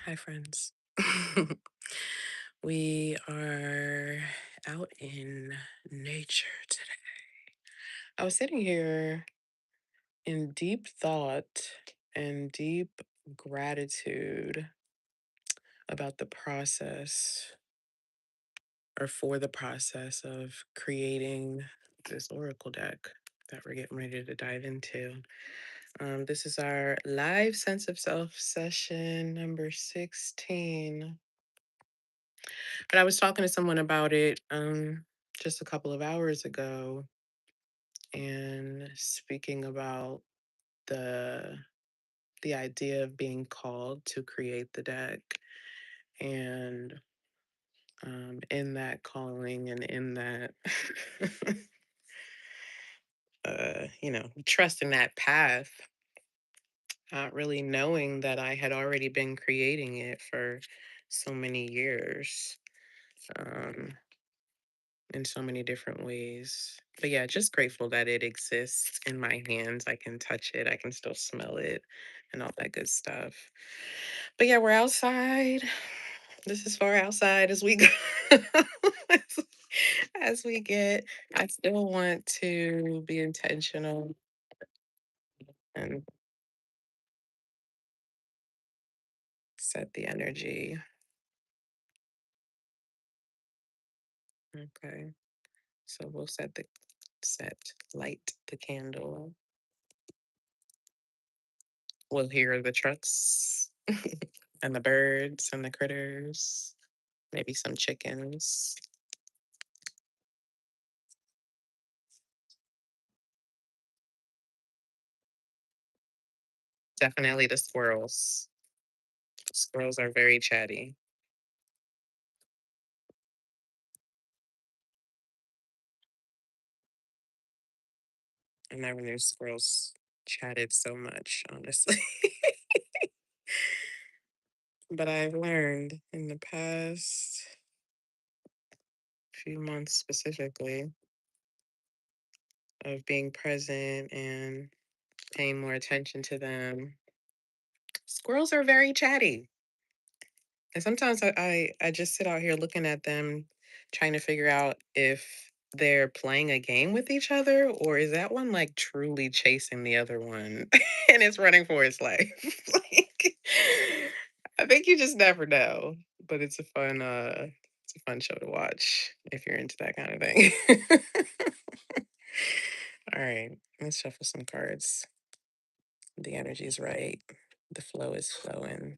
Hi, friends. We are out in nature today. I was sitting here in deep thought and deep gratitude about the process or for the process of creating this oracle deck that we're getting ready to dive into. This is our live sense of self session number 16. But I was talking to someone about it just a couple of hours ago and speaking about the the idea of being called to create the deck and in that calling and in that trusting that path, not really knowing that I had already been creating it for so many years. Um in so many different ways. But yeah, just grateful that it exists in my hands. I can touch it, I can still smell it, and all that good stuff. But yeah, we're outside. This is far outside as we go. as, as we get. I still want to be intentional and set the energy. Okay. So we'll light the candle. We'll hear the trucks and the birds and the critters, maybe some chickens. Definitely the squirrels. Squirrels are very chatty. I never knew squirrels chatted so much, honestly. But I've learned in the past few months specifically of being present and paying more attention to them. Squirrels are very chatty. And sometimes I just sit out here looking at them, trying to figure out if they're playing a game with each other or is that one like truly chasing the other one and it's running for its life. Like, I think you just never know. But it's a fun show to watch if you're into that kind of thing. All right, let's shuffle some cards. The energy's right. The flow is flowing.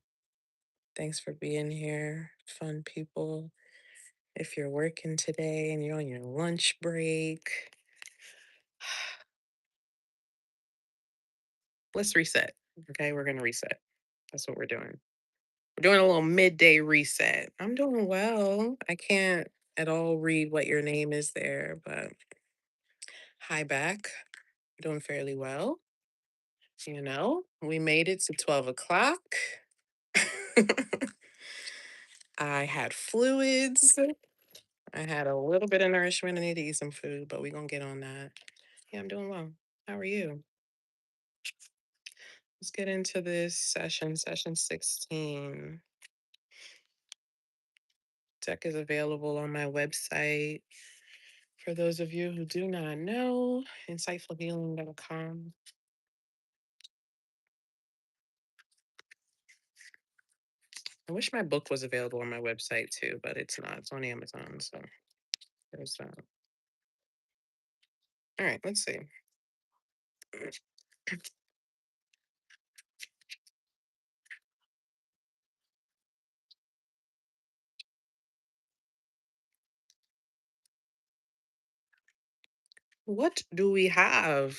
Thanks for being here, fun people. If you're working today and you're on your lunch break, let's reset. Okay, we're going to reset. That's what we're doing. We're doing a little midday reset. I'm doing well. I can't at all read what your name is there, but hi back. Doing fairly well. We made it to 12 o'clock. I had fluids. I had a little bit of nourishment. I need to eat some food, but we're going to get on that. Yeah, I'm doing well. How are you? Let's get into this session 16. Deck is available on my website. For those of you who do not know, insightfulhealing.com. I wish my book was available on my website too, but it's not. It's on Amazon, so there's that. All right, let's see. What do we have?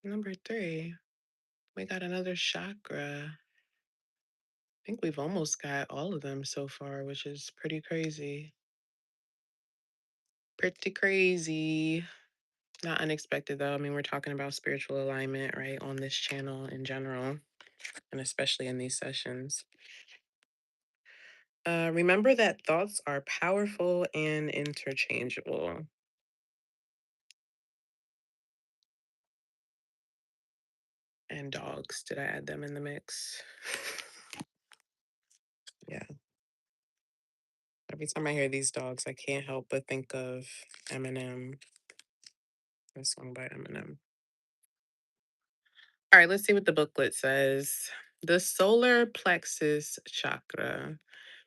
Number 3. We got another chakra. I think we've almost got all of them so far, which is pretty crazy. Pretty crazy. Not unexpected though. I mean, we're talking about spiritual alignment, right, on this channel in general, and especially in these sessions. Remember that thoughts are powerful and interchangeable. And dogs. Did I add them in the mix? Yeah. Every time I hear these dogs, I can't help but think of Eminem, a song by Eminem. All right, let's see what the booklet says. The solar plexus chakra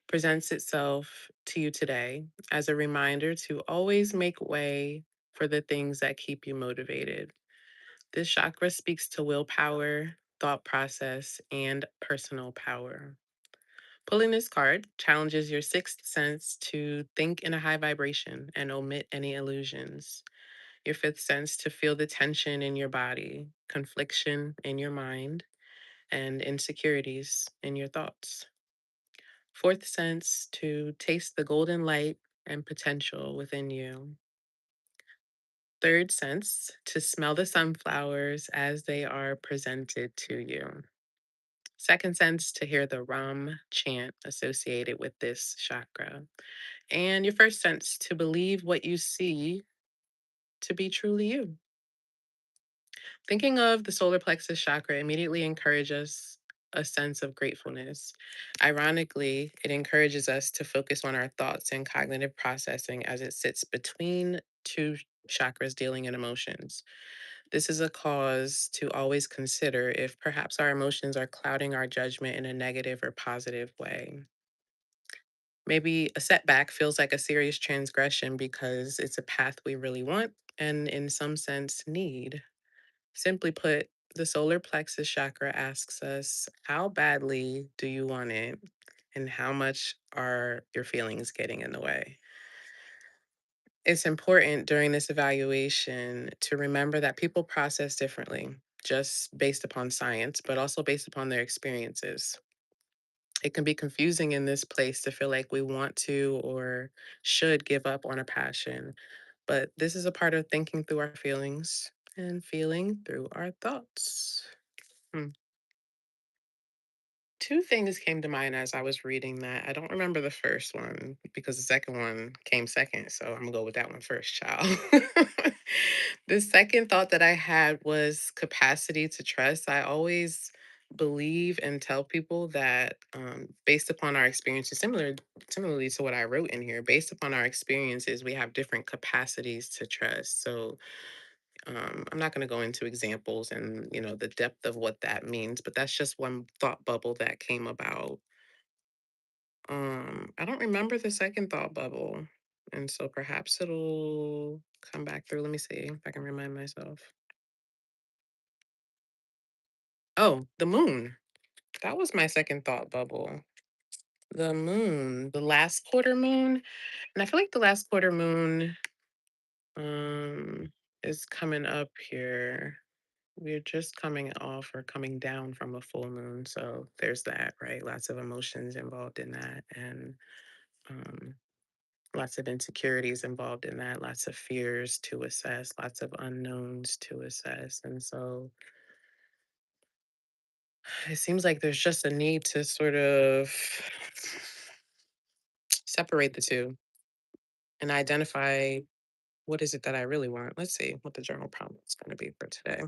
presents itself to you today as a reminder to always make way for the things that keep you motivated. This chakra speaks to willpower, thought process, and personal power. Pulling this card challenges your sixth sense to think in a high vibration and omit any illusions. Your fifth sense to feel the tension in your body, confliction in your mind, and insecurities in your thoughts. Fourth sense to taste the golden light and potential within you. Third sense to smell the sunflowers as they are presented to you. Second sense to hear the Ram chant associated with this chakra. And your first sense to believe what you see to be truly you. Thinking of the solar plexus chakra immediately encourages a sense of gratefulness. Ironically, it encourages us to focus on our thoughts and cognitive processing as it sits between two chakras dealing in emotions. This is a cause to always consider if perhaps our emotions are clouding our judgment in a negative or positive way. Maybe a setback feels like a serious transgression because it's a path we really want and, in some sense, need. Simply put, the solar plexus chakra asks us, how badly do you want it? And how much are your feelings getting in the way? It's important during this evaluation to remember that people process differently, just based upon science, but also based upon their experiences. It can be confusing in this place to feel like we want to or should give up on a passion, but this is a part of thinking through our feelings and feeling through our thoughts. Hmm. Two things came to mind as I was reading that. I don't remember the first one because the second one came second. So I'm going to go with that one first, child. The second thought that I had was capacity to trust. I always believe and tell people that based upon our experiences, similarly to what I wrote in here, based upon our experiences, we have different capacities to trust. So I'm not going to go into examples and the depth of what that means, but that's just one thought bubble that came about. I don't remember the second thought bubble, and so perhaps it'll come back through. Let me see if I can remind myself. Oh, the moon. That was my second thought bubble. The moon, the last quarter moon, and I feel like the last quarter moon um is coming up here. We're just coming off or coming down from a full moon. So there's that, right? Lots of emotions involved in that, and um, lots of insecurities involved in that, lots of fears to assess, lots of unknowns to assess. And so it seems like there's just a need to sort of separate the two and identify what is it that I really want. Let's see what the journal prompt is going to be for today.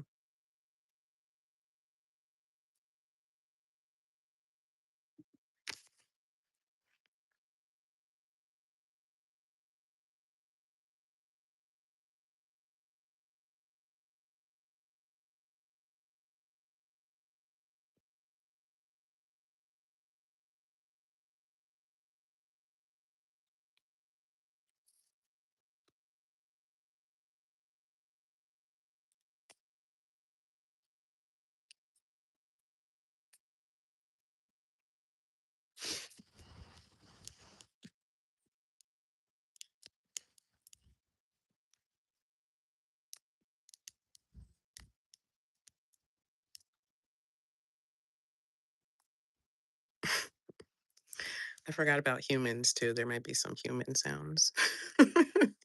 I forgot about humans too. There might be some human sounds.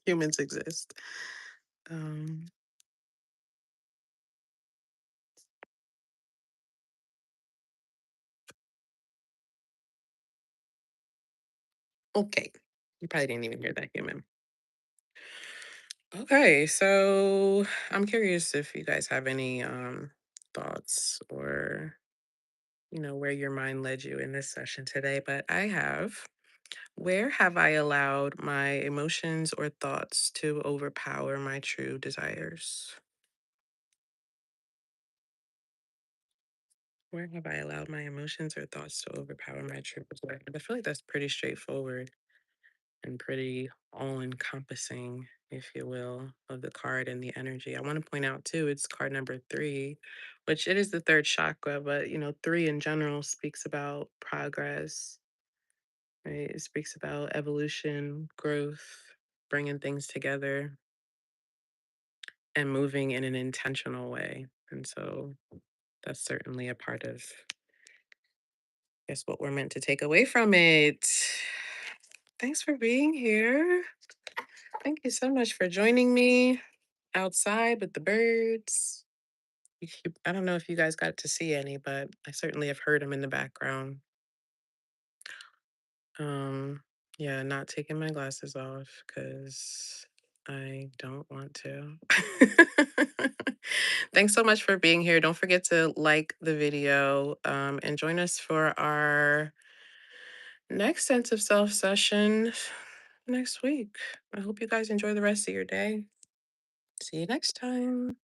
Humans exist. Um, okay. You probably didn't even hear that human. Okay, so I'm curious if you guys have any thoughts or where your mind led you in this session today, but I have. Where have I allowed my emotions or thoughts to overpower my true desires? Where have I allowed my emotions or thoughts to overpower my true desires? I feel like that's pretty straightforward and pretty all encompassing, if you will, of the card and the energy. I want to point out too, it's card number three, which it is the third chakra, but three in general speaks about progress, right? It speaks about evolution, growth, bringing things together and moving in an intentional way. And so that's certainly a part of, guess, what we're meant to take away from it. Thanks for being here. Thank you so much for joining me outside with the birds. I don't know if you guys got to see any, but I certainly have heard them in the background. Um, yeah, not taking my glasses off because I don't want to. Thanks so much for being here. Don't forget to like the video and join us for our next sense of self session next week. I hope you guys enjoy the rest of your day. See you next time.